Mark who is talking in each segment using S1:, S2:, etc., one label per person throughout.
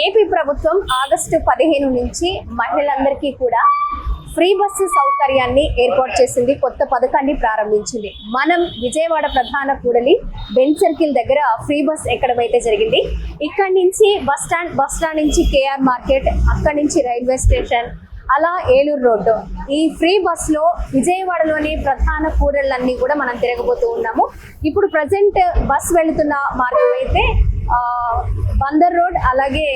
S1: AP ప్రభుత్వం August 15 నుంచి మహిళలందరికీ కూడా ఫ్రీ బస్సు సౌకర్యాన్ని ఏర్పాటు చేసింది. కొత్త పథకాన్ని ప్రారంభించింది. మనం విజయవాడ ప్రధాన కూడలి బెంచ్ సర్కిల్ దగ్గర ఫ్రీ బస్ ఎక్కడం అయితే జరిగింది. ఇక్కడి నుంచి బస్ స్టాండ్ నుంచి కేఆర్ మార్కెట్, అక్కడి నుంచి రైల్వే స్టేషన్, అలా ఏలూరు రోడ్డు. ఈ ఫ్రీ బస్ లో విజయవాడలోని ప్రధాన కూడళ్ళన్నీ కూడా మనం తిరగబోతూ ఉన్నాము. ఇప్పుడు ప్రజెంట్ బస్ వెళుతున్న మార్గం అయితే బందర్ రోడ్, అలాగే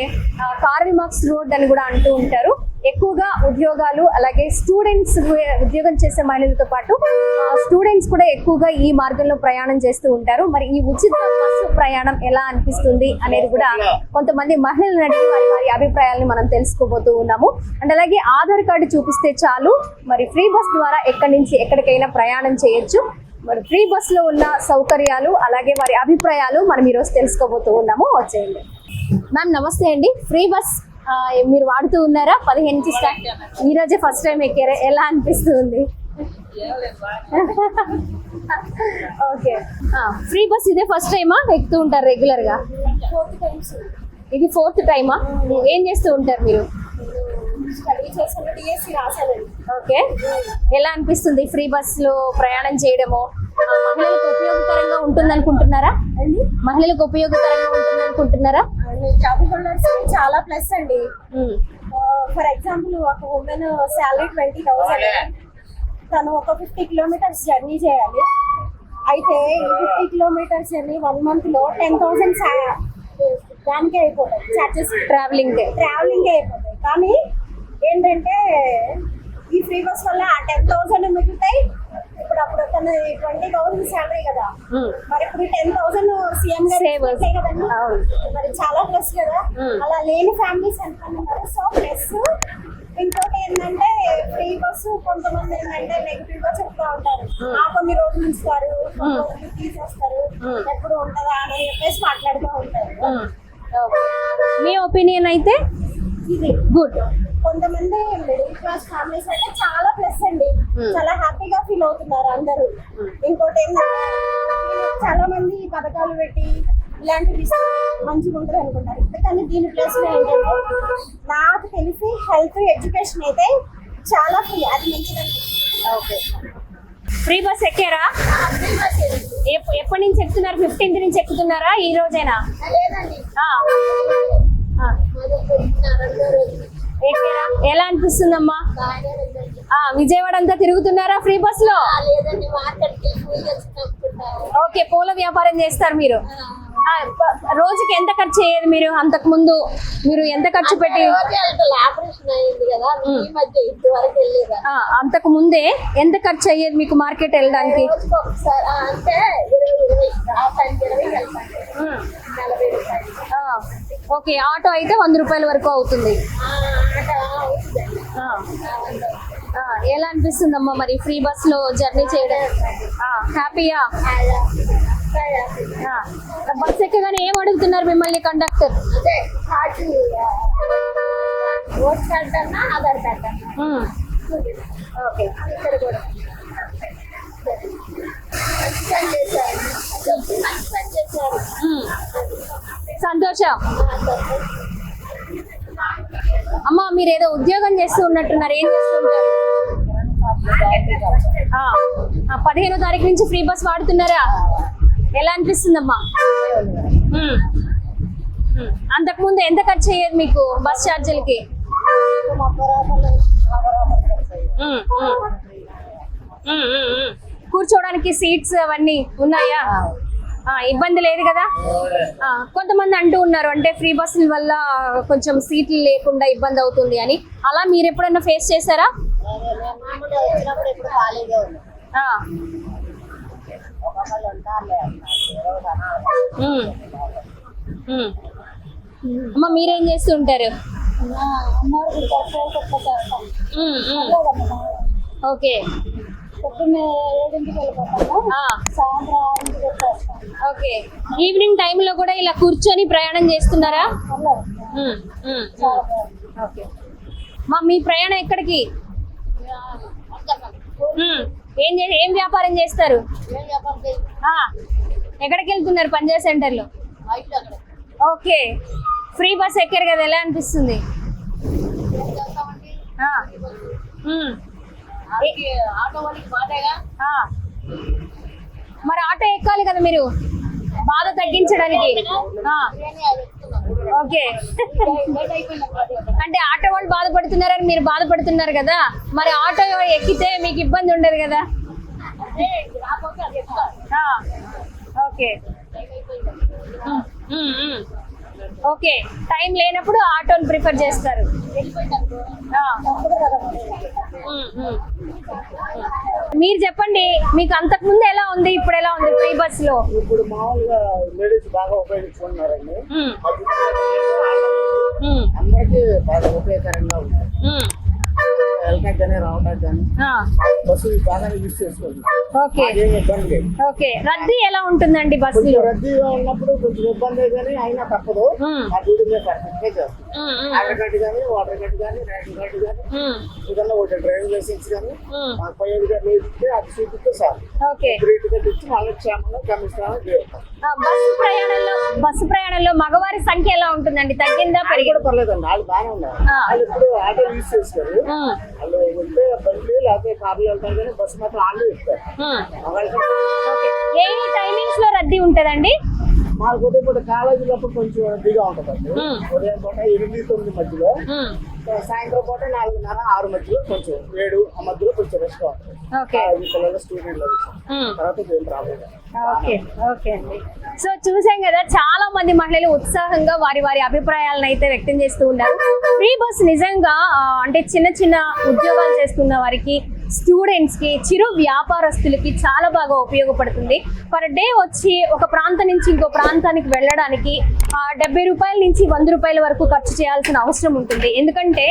S1: కార్ల్ మార్క్స్ రోడ్ అని కూడా అంటూ ఉంటారు. ఎక్కువగా ఉద్యోగాలు, అలాగే స్టూడెంట్స్, ఉద్యోగం చేసే మహిళలతో పాటు స్టూడెంట్స్ కూడా ఎక్కువగా ఈ మార్గంలో ప్రయాణం చేస్తూ ఉంటారు. మరి ఈ ఉచిత బస్సు ప్రయాణం ఎలా అనిపిస్తుంది అనేది కూడా కొంతమంది మహిళలను అడిగి వారి అభిప్రాయాలను మనం తెలుసుకోబోతూ ఉన్నాము. అండ్ అలాగే ఆధార్ కార్డు చూపిస్తే చాలు మరి ఫ్రీ బస్ ద్వారా ఎక్కడి నుంచి ఎక్కడికైనా ప్రయాణం చేయొచ్చు. మరి ఫ్రీ బస్ లో ఉన్న సౌకర్యాలు, అలాగే వారి అభిప్రాయాలు మనం ఈరోజు తెలుసుకోబోతూ ఉన్నాము. వచ్చేయండి. మ్యామ్ నమస్తే అండి. ఫ్రీ బస్ మీరు వాడుతూ ఉన్నారా? 15 నుంచి స్టార్ట్. ఈ రోజే ఫస్ట్ టైం ఎక్కారా? ఎలా అనిపిస్తుంది? ఓకే, ఫ్రీ బస్ ఇదే ఫస్ట్ టైమా ఎక్కుతూ ఉంటారు రెగ్యులర్ గా? ఇది 4th టైమా? ఏం చేస్తూ ఉంటారు మీరు? ఓకే, ఎలా అనిపిస్తుంది ఫ్రీ బస్ లో ప్రయాణం చేయడము? మహిళలకు ఉపయోగకరంగా ఉంటుంది అనుకుంటున్నారా? మహిళలకు ఉపయోగకరంగా ఉంటుంది అనుకుంటున్నారా?
S2: జాబ్ హోల్డర్స్ చాలా ప్లస్ అండి. ఫర్ ఎగ్జాంపుల్, ఒక ఉమెన్ శాలరీ 20,000, తను ఒక 50 కిలోమీటర్స్ జర్నీ చేయాలి. అయితే 50 కిలోమీటర్స్ జర్నీ 1 month లో 10,000 దానికే అయిపోతాయి చార్జెస్. ట్రావెలింగ్ అయిపోతాయి. కానీ ఏంటంటే ఈ ఫ్రీ బస్ వల్ల ఆ 10,000 మిగులుతాయి. అప్పుడు తను 20,000 శాలరీ కదా, మరి ఇప్పుడు 10,000 సీఎం కదండి. మరి చాలా ప్లస్ కదా. అలా లేని ఫ్యామిలీస్ ఎంతమంది ఉన్నారు. సో ప్లస్ ఇంకోటి ఏంటంటే ఫ్రీ బస్సు కొంతమంది ఏంటంటే నెగిటివ్ గా చెప్తా ఉంటారు. కొన్ని రోజులు ఉంచుతారు, కొన్ని రోజులు తీసేస్తారు, ఎప్పుడు ఉంటుందా అని చెప్పేసి మాట్లాడుతూ ఉంటారు.
S1: మీ ఒపీనియన్ అయితే
S2: ఇది గుడ్. కొంతమంది మిడిల్ క్లాస్ ఫ్యామిలీస్ అయితే చాలా ప్లస్ అండి, చాలా హ్యాపీగా ఫీల్ అవుతున్నారు అందరూ. ఇంకోటి ఏంటంటే చాలా మంది పథకాలు పెట్టి ఇలాంటివి మంచిగా ఉంటుంది అనుకుంటారు, కానీ దీని ప్లస్ ఏంటంటే నాకు తెలిసి హెల్త్, ఎడ్యుకేషన్ అయితే చాలా ఫ్రీ, అది మంచిదండి.
S1: ఓకే, ఫ్రీ బస్ ఎక్కారా? ఎప్పటి నుంచి ఎక్కుతున్నారు? 15th నుంచి ఎక్కుతున్నారా? ఈ రోజైనా? ఎక్కారా? ఎలా అనిపిస్తుందమ్మా? విజయవాడ అంతా తిరుగుతున్నారా ఫ్రీ బస్ లో? ఓకే, పూల వ్యాపారం చేస్తారు మీరు. రోజుకి ఎంత ఖర్చు అయ్యేది మీరు? అంతకు ముందు మీరు ఎంత ఖర్చు పెట్టి? అంతకు ముందే ఎంత ఖర్చు అయ్యేది మీకు మార్కెట్ వెళ్ళడానికి? ఓకే, ఆటో అయితే 100 రూపాయల వరకు అవుతుంది. ఎలా అనిపిస్తుందమ్మా మరి ఫ్రీ బస్ లో జర్నీ చేయడం? హ్యాపీయా? బస్ ఎక్కగానే ఏం అడుగుతున్నారు మిమ్మల్ని కండక్టర్? ఓకే, సంతోషం. అమ్మ, మీరు ఏదో ఉద్యోగం చేస్తూ ఉన్నట్టున్నారు, ఏం చేస్తుంటారు? 15వ తారీఖు నుంచి ఫ్రీ బస్ వాడుతున్నారా? ఎలా అనిపిస్తుందమ్మా? అంతకుముందు ఎంత ఖర్చు అయ్యేది మీకు బస్ ఛార్జీలకి? కూర్చోడానికి సీట్స్ అవన్నీ ఉన్నాయా? ఇబ్బంది లేదు కదా? కొంతమంది అంటూ ఉన్నారు అంటే ఫ్రీ బస్సుల వల్ల కొంచెం సీట్లు లేకుండా ఇబ్బంది అవుతుంది అని. అలా మీరు ఎప్పుడైనా ఫేస్ చేశారా? అమ్మ, మీరేం చేస్తుంటారు? Okay, okay. ఈవినింగ్ టైంలో కూడా ఇలా కూర్చొని ప్రయాణం చేస్తున్నారా? ఓకే. మీ ప్రయాణం ఎక్కడికి? ఏం వ్యాపారం చేస్తారు? ఆ, ఎక్కడికి వెళ్తున్నారు? పంజాబ్ సెంటర్ లో. ఓకే, ఫ్రీ బస్ ఎక్కారు కదా, ఎలా అనిపిస్తుంది? ఆ, ఉమ్. ఆ. మరి ఆటో ఎక్కాలి కదా మీరు, బాధ తగ్గించడానికి. ఆ, ఓకే. అంటే ఆటో వాళ్ళు బాధపడుతున్నారని మీరు బాధపడుతున్నారు కదా, మరి ఆటో ఎక్కితే మీకు ఇబ్బంది ఉండదు కదా. ఆ, ఓకే. ఓకే, టైం లేనప్పుడు ఆటోని ప్రిఫర్ చేస్తారు. ఆ. మీరు చెప్పండి, మీకు అంతకు ముందు ఎలా ఉంది, ఇప్పుడు ఎలా ఉంది ఫ్రీ బస్ లో?
S3: ఇప్పుడు మామూలుగా లేడీస్ బాగా ఉపయోగించుకుంటున్నారండి. అందరికీ బాగా ఉపయోగకరంగా ఉంది. వెళ్ళటానికి కానీ రావడానికి కానీ బస్సు బాగా యూజ్ చేసుకోండి.
S1: ఓకే,
S3: ఏం ఇబ్బంది లేదు.
S1: ఓకే. రద్దీ ఎలా ఉంటుందండి
S3: కొంచెం
S1: బస్సులో?
S3: రద్దీగా ఉన్నప్పుడు కొంచెం ఇబ్బంది కానీ అయినా తప్పదు. ఆ డ్యూటీ మీద పర్ఫెక్ట్ గా చేస్తాం. ఆధార్ కార్డు కానీ, వాటర్ కార్డు కానీ, రేషన్ కార్డు కానీ, ఏదన్నా ఒకటి డ్రైవింగ్ లైసెన్స్ కానీ, మాకు 5 కార్డులు ఇస్తే అది చూపిస్తే సార్
S1: ఓకే.
S3: గ్రేట్ గా తెచ్చి మళ్ళీ క్షేమంగా గమనిస్తామని చేస్తాం.
S1: బస్సు ప్రయాణంలో మగవారి సంఖ్య ఎలా ఉంటుందండి? తగ్గిందా,
S3: కూడా
S1: పెరిగిందా?
S3: పర్లేదండి, వాళ్ళు బాగానే ఉన్నారు. వాళ్ళు ఇప్పుడు ఆటో యూజ్ చేస్తారు. వాళ్ళు వెళ్తే బండి లేకపోతే కార్లు వెళ్తారు కానీ బస్సు మాత్రం ఆటో ఇస్తారు.
S1: ఏ టైమింగ్స్ లో రద్దీ ఉంటదండి?
S3: మాకు ఉదయం కాలేజీలో కొంచెం రద్దీగా ఉంటుందండి. ఉదయం పూట 8-9 మధ్యలో, సాయంత్రం పూట 4:30, 6 మధ్యలో, కొంచెం 7 ఆ మధ్యలో కొంచెం రెస్ట్ ఉంటుంది. పిల్లలు స్టూడెంట్లు తర్వాత ఏం ప్రాబ్లం.
S1: ఓకే, ఓకే అండి. సో చూసాం కదా, చాలా మంది మహిళలు ఉత్సాహంగా వారి వారి అభిప్రాయాలను అయితే వ్యక్తం చేస్తూ ఉన్నారు. ఫ్రీ బస్ నిజంగా అంటే చిన్న చిన్న ఉద్యోగాలు చేస్తున్న వారికి, స్టూడెంట్స్ కి, చిరు వ్యాపారస్తులకి చాలా బాగా ఉపయోగపడుతుంది. పర్ డే వచ్చి ఒక ప్రాంతం నుంచి ఇంకో ప్రాంతానికి వెళ్ళడానికి 70 రూపాయల నుంచి 100 రూపాయల వరకు ఖర్చు చేయాల్సిన అవసరం ఉంటుంది. ఎందుకంటే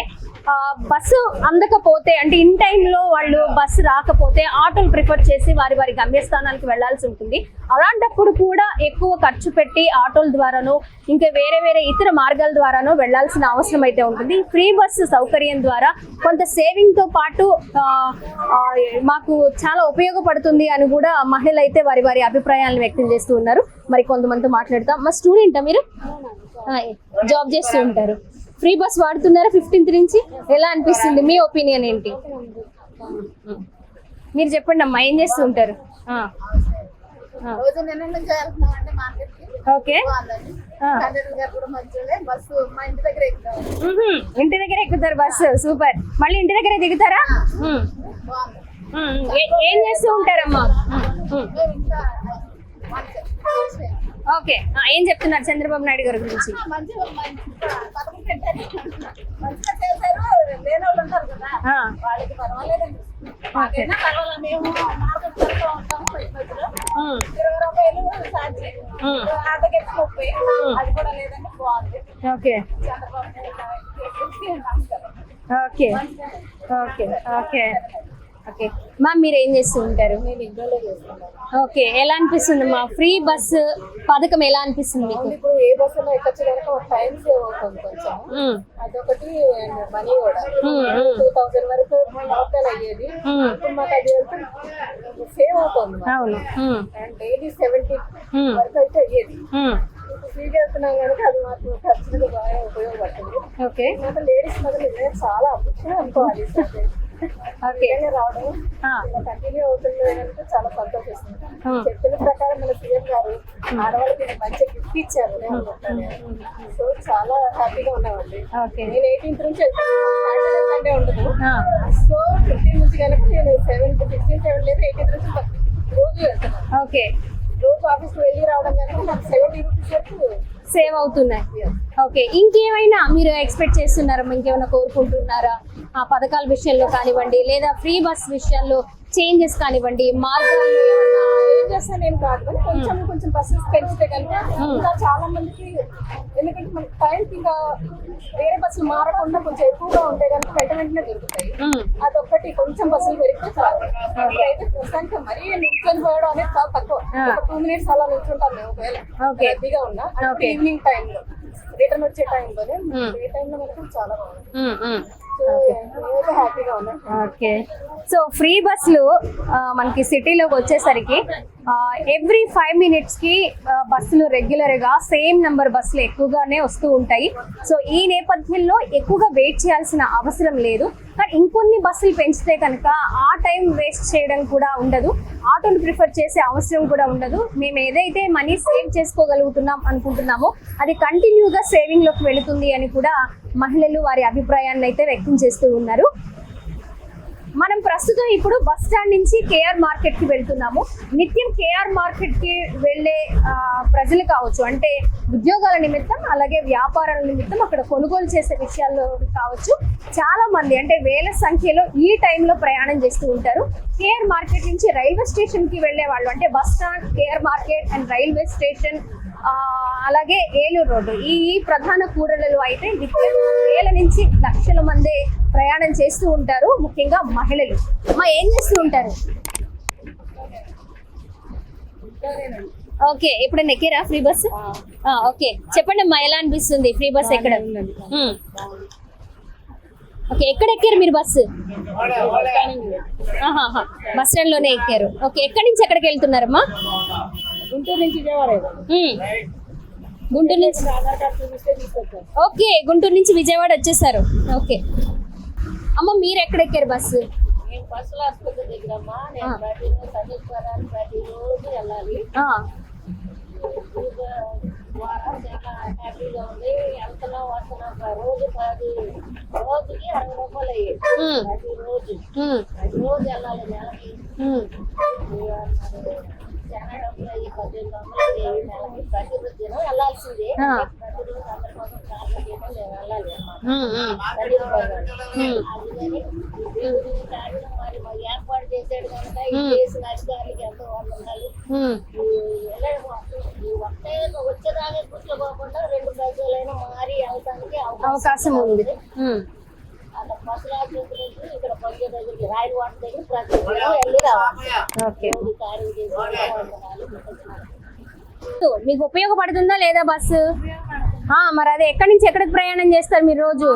S1: బస్సు అందకపోతే, అంటే ఇన్ టైంలో వాళ్ళు బస్సు రాకపోతే ఆటోలు ప్రిఫర్ చేసి వారి వారి గమ్యస్థానానికి వెళ్లాల్సి ఉంటుంది. అలాంటప్పుడు కూడా ఎక్కువ ఖర్చు పెట్టి ఆటోల ద్వారానో ఇంకా వేరే వేరే ఇతర మార్గాల ద్వారానో వెళ్లాల్సిన అవసరం అయితే ఉంటుంది. ఫ్రీ బస్సు సౌకర్యం ద్వారా కొంత సేవింగ్ తో పాటు మాకు చాలా ఉపయోగపడుతుంది అని కూడా మహిళలు అయితే వారి వారి అభిప్రాయాలను వ్యక్తం చేస్తూ ఉన్నారు. మరి కొంతమందితో మాట్లాడతాం. మా స్టూడెంటా మీరు? జాబ్ చేస్తూ ఉంటారు. ఫ్రీ బస్ వాడుతున్నారా 15th నుంచి? ఎలా అనిపిస్తుంది, మీ ఒపీనియన్ ఏంటి? మీరు చెప్పండి అమ్మా, ఏం చేస్తూ ఉంటారు?
S2: రోజు నిన్న నుంచి వెళ్తున్నామండి మార్కెట్ కి.
S1: ఓకే,
S2: కండక్టర్ గారు కూడా మంచిగా బస్సు మా ఇంటి దగ్గర ఎక్కుతాం.
S1: ఇంటి దగ్గర ఎక్కుతారు బస్సు, సూపర్. మళ్ళీ ఇంటి దగ్గర దిగుతారా? ఏం చేస్తూ ఉంటారమ్మా? ఓకే, ఏం చెప్తున్నారు చంద్రబాబు నాయుడు గారి గురించి?
S2: మంచిగా పథకం పెట్టారు, మంచిగా చేశారు. లేని వాళ్ళు ఉంటారు కదా, వాళ్ళకి పర్వాలేదండి. మాకైనా పర్వాలేదు, మేము మార్కెట్ వెళ్తూ ఉంటాము. 20 రూపాయలు సాధ్యం, ఆటోకి 30, అది కూడా లేదండి, బాగుంది.
S1: Okay,
S2: Chandrababu Naidu
S1: okay, okay, okay, okay. Ma'am, మీరు ఏం చేస్తూ ఉంటారు?
S2: నేను ఇంట్లో చేస్తున్నాను.
S1: ఓకే, ఎలా అనిపిస్తుంది మా ఫ్రీ బస్ పథకం? ఎలా అనిపిస్తుంది మీకు?
S2: ఇప్పుడు ఏ బస్సులో ఎక్కొచ్చు కనుక ఒక టైం సేవ్ అవుతుంది కొంచెం, అదొకటి. మనీ కూడా 2000 వరకు అవుతాను అయ్యేది, ఇప్పుడు మాకు అది సేవ్ అవుతుంది.
S1: అవును,
S2: అండ్ డైలీ 70 వరకు అయితే అయ్యేది. ఫ్రీగా వెళ్తున్నాం కనుక అది మాకు ఖర్చులకు బాగా ఉపయోగపడుతుంది.
S1: ఓకే,
S2: మాకు లేడీస్ మొదలు చాలా అభిప్రాయం అనుకోవాలి.
S1: ఓకే,
S2: రావడం కంటిన్యూ అవుతుంది కనుక చాలా సంతోషిస్తుంది. చెప్పిన ప్రకారం మన సీఎం గారు ఆడవాళ్ళకి మంచి గిఫ్ట్ ఇచ్చారు. సో చాలా హ్యాపీగా ఉన్నామండి. నేను 18th నుంచి వెళ్తాను, ఉండదు. సో 15 నుంచి కనుక నేను 16, 17 లేదు 18th నుంచి రోజు వెళ్తున్నాను.
S1: ఓకే,
S2: రోజు ఆఫీస్కి వెళ్ళి రావడం కనుక నాకు 70 రూపీస్ వరకు
S1: సేవ్ అవుతున్నాయి. ఓకే, ఇంకేమైనా మీరు ఎక్స్పెక్ట్ చేస్తున్నారా? ఇంకేమైనా కోరుకుంటున్నారా? ఆ పథకాల విషయంలో కానివ్వండి, లేదా ఫ్రీ బస్ విషయంలో చేంజెస్ కానివ్వండి, మార్గాల్లో ఏమన్నా
S2: చేస్తాను నేను కాదు, కానీ కొంచెం బస్సెస్ పెంచితే కనుక ఇంకా చాలా మందికి, ఎందుకంటే మనకి టైంకి ఇంకా వేరే బస్సులు మారకుండా కొంచెం ఎక్కువగా ఉంటే కనుక వెంటనే దొరుకుతాయి. అదొక్కటి కొంచెం బస్సులు పెరిగితే చాలు. అయితే ప్రస్తుతానికి మరీ నిల్చొని పోవడం అనేది చాలా తక్కువ. 2 minutes అలా నిల్చుంటాం మేము ఒకవేళ రద్దీగా ఉన్నా. ఈవినింగ్ టైంలో రిటర్న్ వచ్చే టైంలోనే, ఏ టైంలో మనకు చాలా బాగుంది. నేనైతే హ్యాపీగా ఉన్నాను.
S1: ఓకే, సో ఫ్రీ బస్సులు మనకి సిటీలోకి వచ్చేసరికి ఎవ్రీ 5 minutes కి బస్సులు రెగ్యులర్గా సేమ్ నెంబర్ బస్సులు ఎక్కువగానే వస్తూ ఉంటాయి. సో ఈ నేపథ్యంలో ఎక్కువగా వెయిట్ చేయాల్సిన అవసరం లేదు. కానీ ఇంకొన్ని బస్సులు పెంచితే కనుక ఆ టైం వేస్ట్ చేయడం కూడా ఉండదు, ఆటోని ప్రిఫర్ చేసే అవసరం కూడా ఉండదు. మేము ఏదైతే మనీ సేవ్ చేసుకోగలుగుతున్నాం అనుకుంటున్నామో అది కంటిన్యూగా సేవింగ్లోకి వెళుతుంది అని కూడా మహిళలు వారి అభిప్రాయాన్ని అయితే వ్యక్తం చేస్తూ ఉన్నారు. మనం ప్రస్తుతం ఇప్పుడు బస్ స్టాండ్ నుంచి కేఆర్ మార్కెట్ కి వెళ్తున్నాము. నిత్యం కేఆర్ మార్కెట్ కి వెళ్ళే ప్రజలు కావచ్చు, అంటే ఉద్యోగాల నిమిత్తం అలాగే వ్యాపారాల నిమిత్తం అక్కడ కొనుగోలు చేసే విషయాల్లో కావచ్చు, చాలా మంది అంటే వేల సంఖ్యలో ఈ టైంలో ప్రయాణం చేస్తూ ఉంటారు. కేఆర్ మార్కెట్ నుంచి రైల్వే స్టేషన్ కి వెళ్ళే వాళ్ళు, అంటే bus stand, KR market and railway station, అలాగే ఏలూరు రోడ్డు, ఈ ప్రధాన కూడళ్లలో అయితే వేల నుంచి లక్షల మంది ప్రయాణం చేస్తూ ఉంటారు, ముఖ్యంగా మహిళలు. ఏం చేస్తూ ఉంటారు? ఓకే, ఎప్పుడైనా ఎక్కారా ఫ్రీ బస్? ఓకే, చెప్పండి అమ్మా, ఎలా అనిపిస్తుంది ఫ్రీ బస్ ఎక్కడ? ఓకే, ఎక్కడ ఎక్కారు మీరు బస్సు? బస్ స్టాండ్ లోనే ఎక్కారు. ఓకే, ఎక్కడి నుంచి ఎక్కడికి వెళ్తున్నారమ్మా?
S2: గుంటూరు నుంచి విజయవాడ.
S1: గుంటూరు నుంచి. ఓకే, గుంటూరు నుంచి విజయవాడ వచ్చేసారు. ఓకే అమ్మ, మీరు ఎక్కడ ఎక్కారు బస్సు?
S2: నేను బస్సులో ఆసుపత్రి దగ్గరమ్మా. నేను ప్రతిరోజు వెళ్ళాలి. వారం చాలా హ్యాపీగా ఉంది. వెళ్తున్నాం వస్తున్నాం. రోజుకి 60 రూపాయలు అయ్యాయి ప్రతిరోజు వెళ్ళాలి. నెలకి చాలా డబ్బులు అయ్యి 1800 అయ్యాయి నెలకి. ప్రతిరోజు వెళ్ళాల్సిందే. ప్రతిరోజు అందరి కోసం ప్రార్థన చేయడం నేను వెళ్ళాలి మరి ఏర్పాటు చేసాడు కనుక ఈ చేసిన అధికారులకి ఎంతో వాళ్ళు ఉండాలి. వచ్చేదాకా కూర్చోకోకుండా 2 గజాలైనా మారి వెళ్ళడానికి
S1: అవకాశం ఉంది.
S2: అలా బస్సులు ఆసుపత్రి ఇక్కడ పంచే దగ్గరికి రాయల వాటి దగ్గర ప్రతి వెళ్ళి రావాలి.
S1: మీకు ఉపయోగపడుతుందా లేదా బస్సు? మరి అదే ఎక్కడి నుంచి ఎక్కడికి ప్రయాణం చేస్తారు మీరు రోజు?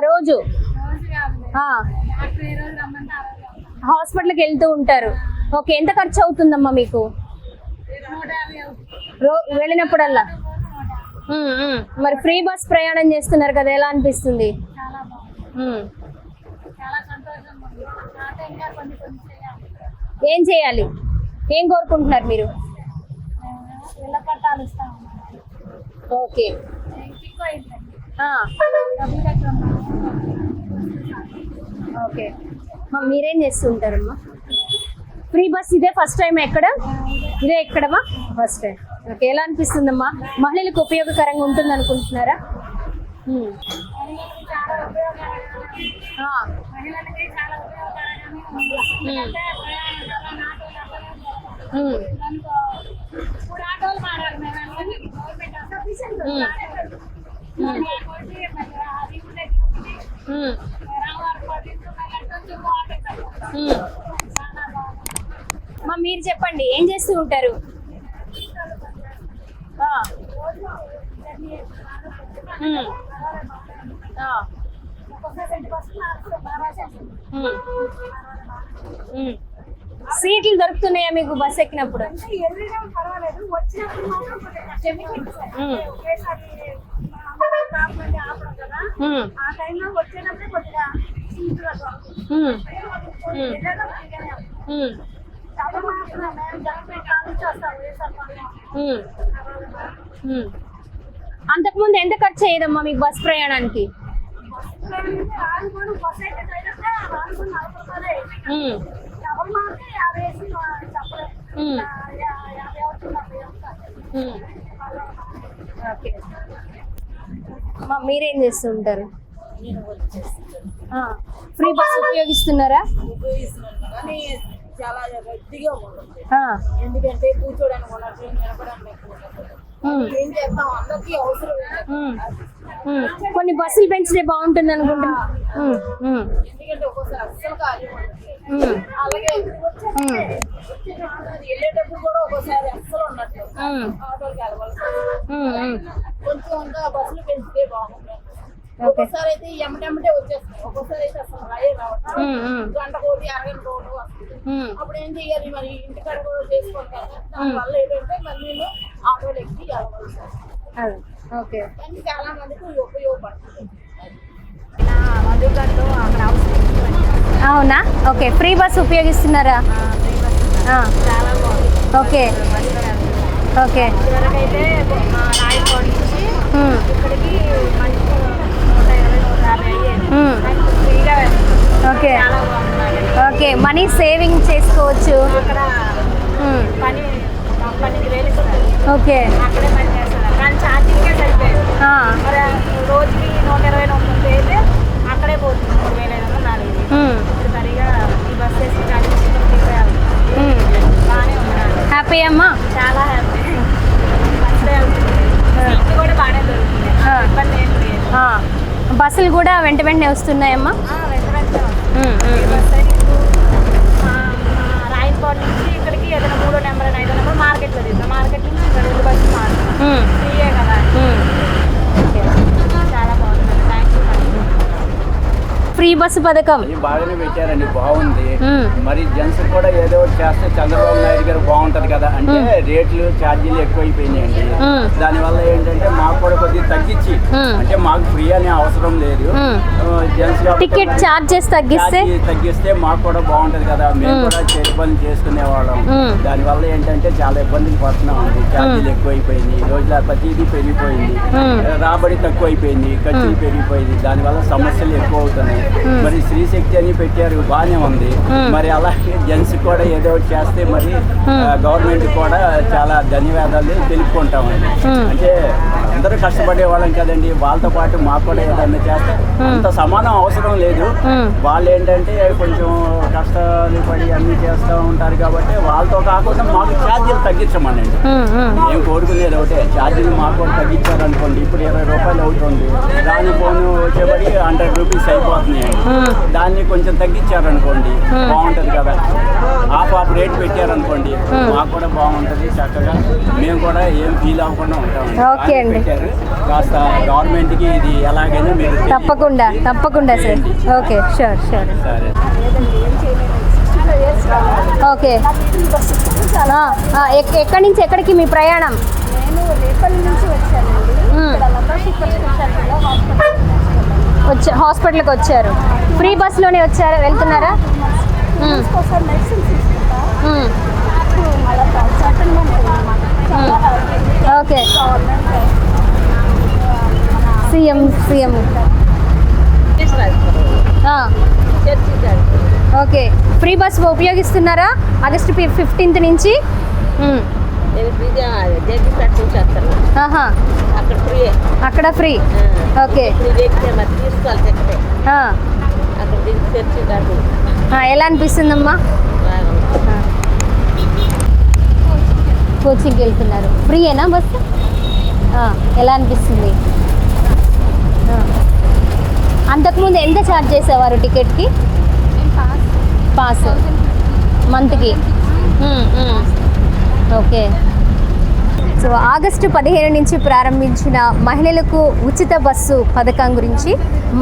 S1: రోజు హాస్పిటల్కి వెళ్తూ ఉంటారు. ఓకే, ఎంత ఖర్చు అవుతుందమ్మా మీకు వెళ్ళినప్పుడల్లా? మరి ఫ్రీ బస్ ప్రయాణం చేస్తున్నారు కదా, ఎలా అనిపిస్తుంది? ఏం చేయాలి, ఏం కోరుకుంటున్నారు మీరు? ఓకే, ఓకే మీరేం చేస్తూ ఉంటారమ్మా? ఫ్రీ బస్ ఇదే ఫస్ట్ టైం ఎక్కడం? ఇదే ఎక్కడమా? First time. ఓకే, ఎలా అనిపిస్తుందమ్మా? మహిళలకు ఉపయోగకరంగా ఉంటుంది అనుకుంటున్నారా? మీరు చెప్పండి, ఏం చేస్తూ ఉంటారు? సీట్లు దొరుకుతున్నాయా మీకు బస్ ఎక్కినప్పుడు? అంతకుముందు ఎంత ఖర్చు అయ్యేదమ్మా మీకు బస్ ప్రయాణానికి? మీరేం చేస్తూ ఉంటారు? ఫ్రీ బస్ ఉపయోగిస్తున్నారా?
S2: చాలా గట్టిగా ఉంటుంది. ఎందుకంటే కూర్చోడానికి ఉన్నట్టు నిలబడానికి ఏం చేస్తాం, అందరికీ అవసరం.
S1: కొన్ని బస్సులు పెంచితే బాగుంటుంది అనుకుంటున్నా.
S2: ఎందుకంటే ఒక్కోసారి అస్సలు ఖాళీ ఉంటుంది. అలాగే వెళ్ళేటప్పుడు కూడా ఒక్కోసారి అస్సలు ఉన్నట్టు ఆటోకి వెళ్ళవలసి కొంచెం ఇంకా బస్సులు పెంచితే బాగుంటుంది.
S4: ఒక్కోసారి అయితే ఎమ్మటెమ్మటే వచ్చేస్తాయి, ఒక్కోసారి అయితే అసలు రాయే రావట్లేదు. గంట కోటి అరగంట కోటి వస్తుంది. అప్పుడు ఏం చెయ్యాలి మరి, ఇంటికాడ కూడా చేసుకోవాలి కదా. దానివల్ల ఏంటంటే మరి నేను ఆటోలు ఎక్కి వెళ్ళవలసి వస్తుంది.
S1: ఓకే.
S4: కానీ చాలా మందికి ఉపయోగపడుతుంది.
S2: మధుకర్లో అక్కడ
S1: అవునా? ఓకే. ఫ్రీ బస్ ఉపయోగిస్తున్నారా?
S2: చాలా బాగుంది.
S1: Okay okay.
S2: ఇదివరకైతే మా రాయకోట నుంచి ఇక్కడికి మనిషి 120-150 అయ్యేది. కానీ ఫ్రీగా వెళ్తుంది.
S1: ఓకే
S2: చాలా బాగుంది.
S1: ఓకే. మనీ సేవింగ్ చేసుకోవచ్చు.
S2: అక్కడ పని 12,000 ఇస్తారు.
S1: ఓకే.
S2: అక్కడే పని చేస్తారు కానీ ఛార్జింగ్కే సరిపోయేది. మరి రోజుకి 120-130 అయితే అక్కడే పోతుంది 3,500-4,000. ఇప్పుడు సరిగా ఈ బస్ వేసి ఛార్జింగ్ ఫ్రీగా బాగానే ఉంది.
S1: హ్యాపీ అమ్మా?
S2: చాలా హ్యాపీ. బస్సే వెళ్తుంది. సీట్లు కూడా బాగానే దొరుకుతుంది, ఇబ్బంది ఏం లేదు.
S1: బస్సులు కూడా వెంట వెంటనే వస్తున్నాయమ్మా?
S2: వెంట వెంటనే బస్ అయితే ఇప్పుడు రాయలకోట నుంచి ఇక్కడికి ఏదైనా 3వ నెంబర్ 5వ నెంబర్ మార్కెట్లో తీస్తాం. మార్కెట్ నుంచి ఇక్కడ 2 బస్సులు మారుతాం. ఫ్రీయే కదా. చాలా బాగుంది. Thank you.
S1: ఫ్రీ బస్సు పథకం
S5: బాగానే పెట్టారండి, బాగుంది. మరి జెంట్స్ కూడా ఏదో ఒకటి చేస్తే చంద్రబాబు నాయుడు గారు బాగుంటది కదా అంటే రేట్లు ఛార్జీలు ఎక్కువైపోయినాయండి. దానివల్ల ఏంటంటే మాకు కూడా కొద్దిగా తగ్గించి, అంటే మాకు ఫ్రీ అనే అవసరం లేదు, జెంట్స్
S1: టికెట్ ఛార్జెస్
S5: తగ్గిస్తే మాకు కూడా బాగుంటది కదా. మేము కూడా చేతి పనులు చేసుకునే వాళ్ళం. దానివల్ల ఏంటంటే చాలా ఇబ్బందులు పడుతున్నాం అండి. ఛార్జీలు ఎక్కువైపోయింది, రోజుల ప్రతిదీ పెరిగిపోయింది, రాబడి తక్కువైపోయింది, ఖర్చులు పెరిగిపోయింది. దానివల్ల సమస్యలు ఎక్కువ అవుతున్నాయి. మరి స్త్రీ శక్తి అని పెట్టారు, బాగానే ఉంది. మరి అలాగే జెంట్స్ కూడా ఏదో ఒకటి చేస్తే మరి గవర్నమెంట్ కూడా చాలా ధన్యవాదాలు తెలుపుకుంటామండి. అంటే అందరూ కష్టపడే వాళ్ళం కదండి, వాళ్ళతో పాటు మాకు కూడా ఏదన్నా చేస్తే అంత సమానం అవసరం లేదు. వాళ్ళు ఏంటంటే కొంచెం కష్టాలు పడి అన్ని చేస్తూ ఉంటారు కాబట్టి వాళ్ళతో కాకుండా మాకు ఛార్జీలు తగ్గించమనండి. మేము కోరుకునేది ఒకటే, ఛార్జీలు మాకు కూడా తగ్గించారనుకోండి. ఇప్పుడు 20 రూపాయలు అవుతుంది, దాని ఫోన్ వచ్చేబడి 100 రూపీస్ అయిపోతుంది. దాన్ని కొంచెం తగ్గించారనుకోండి బాగుంటది కదా. ఆఫ్ రేట్ పెట్టారనుకోండి మాకు కూడా బాగుంటది. చక్కగా మేము కూడా ఏం ఫీల్ అవ్వకుండా ఉంటాం. పెట్టారు కాస్త గవర్నమెంట్ కి ఇది ఎలాగైనా మీరు
S1: తప్పకుండా సార్. Okay, sure.
S5: సరే.
S1: ఓకే. ఎక్కడి నుంచి ఎక్కడికి మీ ప్రయాణం?
S2: నేను రేపల్లి నుంచి వచ్చానండి.
S1: హాస్పిటల్కి వచ్చారు. ఫ్రీ బస్లోనే వచ్చారా, వెళ్తున్నారా? Okay. CM okay. Free bus ఉపయోగిస్తున్నారా ఆగస్టు 15th నుంచి? అక్కడ ఫ్రీ. ఓకే. ఎలా అనిపిస్తుందమ్మా? కోచింగ్కి వెళ్తున్నారు, ఫ్రీయేనా బస్సు? ఎలా అనిపిస్తుంది? అంతకుముందు ఎంత ఛార్జ్ చేసేవారు టికెట్కి? పాస్ మంత్కి. ఓకే. సో ఆగస్టు 15 నుంచి ప్రారంభించిన మహిళలకు ఉచిత బస్సు పథకం గురించి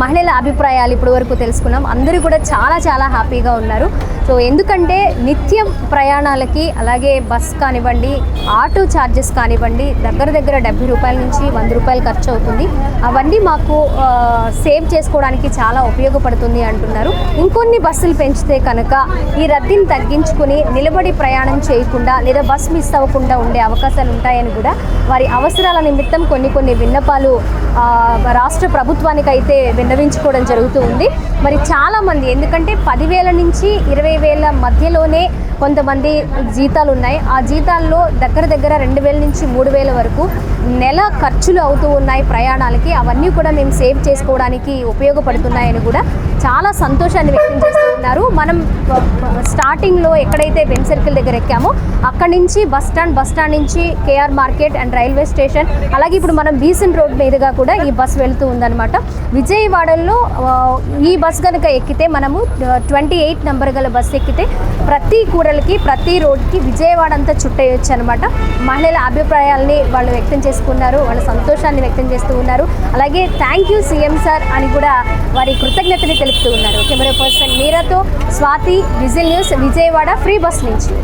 S1: మహిళల అభిప్రాయాలు ఇప్పటి వరకు తెలుసుకున్నాం. అందరూ కూడా చాలా హ్యాపీగా ఉన్నారు. సో ఎందుకంటే నిత్యం ప్రయాణాలకి, అలాగే బస్ కానివ్వండి, ఆటో ఛార్జెస్ కానివ్వండి, దగ్గర 70 రూపాయల నుంచి 100 రూపాయలు ఖర్చు అవుతుంది. అవన్నీ మాకు సేవ్ చేసుకోవడానికి చాలా ఉపయోగపడుతుంది అంటున్నారు. ఇంకొన్ని బస్సులు పెంచితే కనుక ఈ రద్దీని తగ్గించుకుని నిలబడి ప్రయాణం చేయకుండా లేదా బస్ మిస్ అవ్వకుండా ఉండే అవకాశాలు ఉంటాయని కూడా వారి అవసరాల నిమిత్తం కొన్ని విన్నపాలు రాష్ట్ర ప్రభుత్వానికి అయితే విన్నవించుకోవడం జరుగుతూ ఉంది. మరి చాలామంది, ఎందుకంటే 10,000 నుంచి 20,000 మధ్యలోనే కొంతమంది జీతాలు ఉన్నాయి. ఆ జీతాల్లో దగ్గర 2,000 నుంచి 3,000 వరకు నెల ఖర్చులు అవుతూ ఉన్నాయి ప్రయాణాలకి. అవన్నీ కూడా మేము సేవ్ చేసుకోవడానికి ఉపయోగపడుతున్నాయని కూడా చాలా సంతోషాన్ని వ్యక్తం చేస్తూ ఉన్నారు. మనం స్టార్టింగ్లో ఎక్కడైతే బెన్ సర్కిల్ దగ్గర ఎక్కామో అక్కడి నుంచి బస్ స్టాండ్ నుంచి KR market and railway station, అలాగే ఇప్పుడు మనం బీసెంట్ రోడ్ మీదుగా కూడా ఈ బస్ వెళ్తూ ఉందన్నమాట. విజయవాడలో ఈ బస్ కనుక ఎక్కితే మనము 28 నెంబర్ గల బస్ ఎక్కితే ప్రతి కూడలికి ప్రతి రోడ్కి విజయవాడ అంతా చుట్టేయొచ్చు అనమాట. మహిళల అభిప్రాయాల్ని వాళ్ళు వ్యక్తం చేసుకున్నారు, వాళ్ళ సంతోషాన్ని వ్యక్తం చేస్తూ ఉన్నారు. అలాగే థ్యాంక్ యూ సీఎం సార్ అని కూడా వారి కృతజ్ఞతని తెలుపుతూ ఉన్నారు. కెమెరా పర్సన్ మీరాతో Swathi, whistle news, Vijayawada free bus నుంచి.